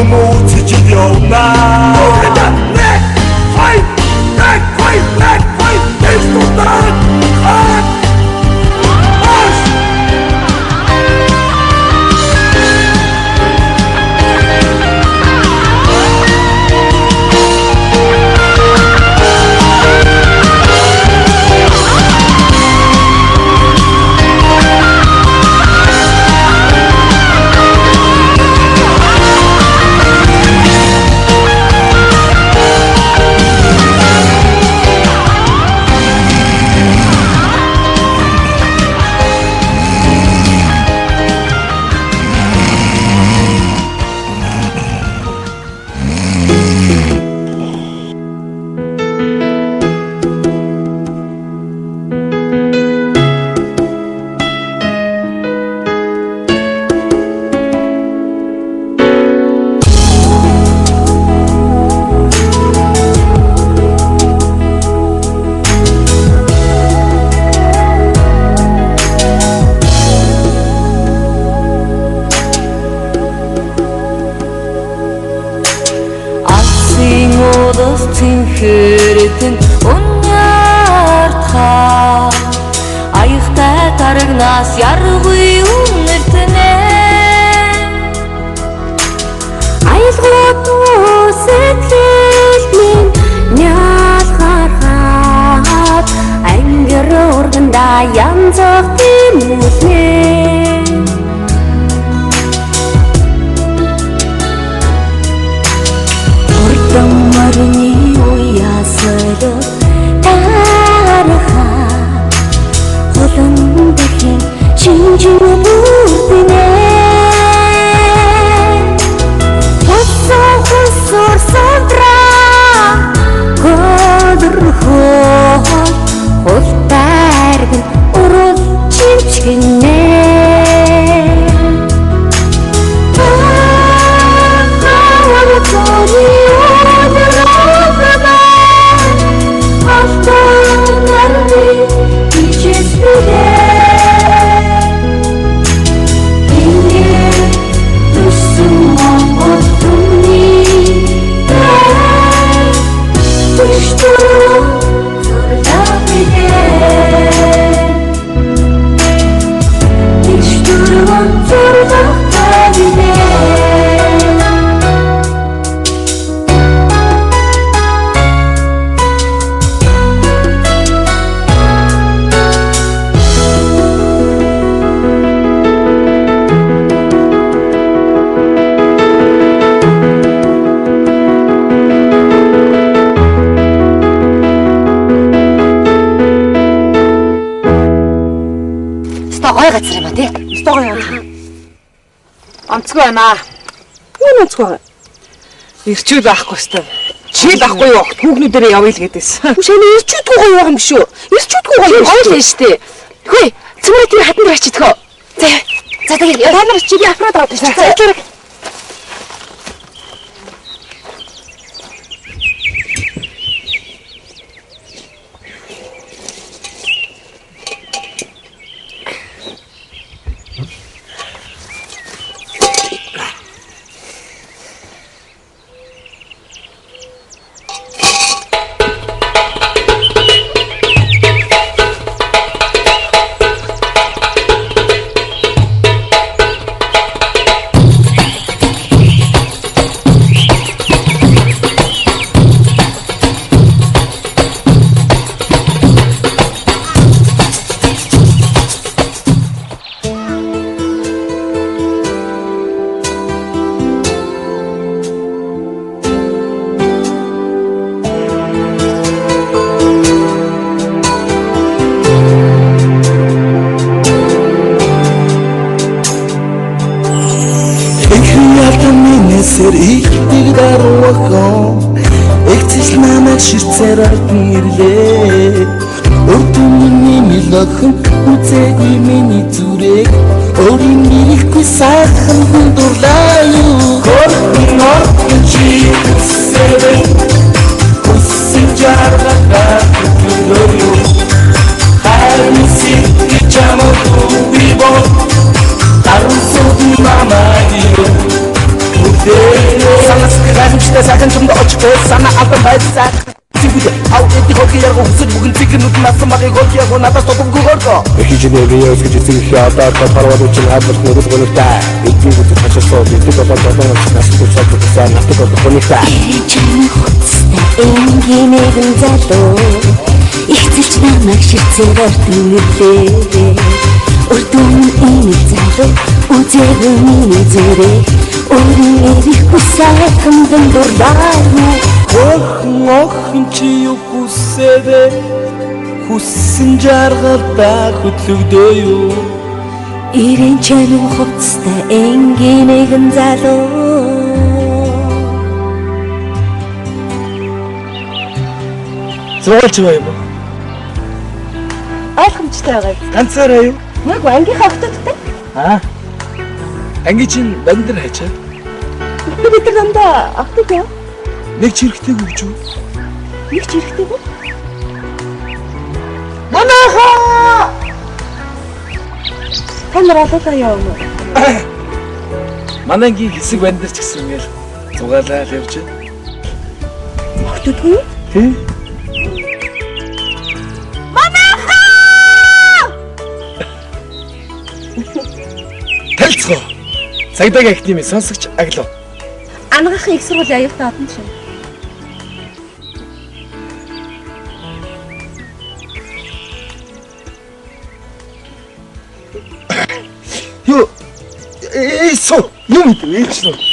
юм үзэж явна. Цэнхэртэн уньяартаа аяхтай тарагнаас яргүй үнэртэнэ аялгууд сэтгэлмен нялхархаад ангир урганда янзах тэмүүлнэ Марни уясалу тараха холон дэхэн шинжин бүртэнэ хосор сандра годорхоо холтаргэн урул чимчгэнэ Онцгой байна. Юу онцгой? Ирчүүл байхгүй өстой. Чи байхгүй юу? Хүүгнүүдээрээ явъя л гэдээсэн. Шэний ирчүүдгүй гоё юм биш үү? Ирчүүдгүй гоё юм шүү дээ. Хөөе, цэврээ тэр хатан дээр ачидгөө. За тэгээ та нар чи афраад аваад шүү. За тэр Сэр ихдэг даруухан Эгцэж намайг ширцээр ардын ирлээ Өрдүний милохон үзээгүй миний зүрэг Өөрийн нэрэхгүй сайхан хүндөрлөө юу Хөрхөн орхон чи үсэрэй Үсэн жаргагаар хүлөө юу Хайрын сэтгэж амахгүй би бол Даруй сууд намайг юу There санаас гайхамшигтай сайхан чамд очихгүй санаа алдан байцаа Тигүдэ ау эти хоки ярго хүсэж бүгэн цэгнүүд насан багыг хоки ярго надаас топгүй горго Эхижнээ биеэс гэж зинхи одоо парвад үчин хадвар нүрс гонортай эдгээр үт хашаасоо эдгээр болоод нас тусаад тусаа натыг бодохонита Чамд хөцтэй энгийнэгэн залуу их зэлч намайг ширцээр ортон нэрлээ Урдун энэ залуу үзээгүй миний зэрэг Өөрийн эрихгүй сайхан дурдаарна Охин чи юу хүсэвэ хүссэн жаргалтай хөтлөгдөө юу Ирэн чанын хувцастай энгийнэгэн залуу Зоолж бай юм уу? Ойлгомжтой байгаа. Ганцаараа юу? Яг ангийнхаа охтодтой. Анги чинь бандэр хайчаа. Бид нар дандаа охтод яа? Нэг чирэгтэй гүвч үү? Нэг ч хэрэгтэйгүй. Манайхаа! Танаар олоолаа яа юм уу? Манайгийн хэсэг бандэр ч гэсэн ингээл зугаалаад явж байна. Охтодгүй юу? Тий? Талцгаа. Цагдаагийн академийн сонсогч Аглав. Ангаахын их сургуулийн аюултай одон шин. Юу? Эсо, юм ээч нөө.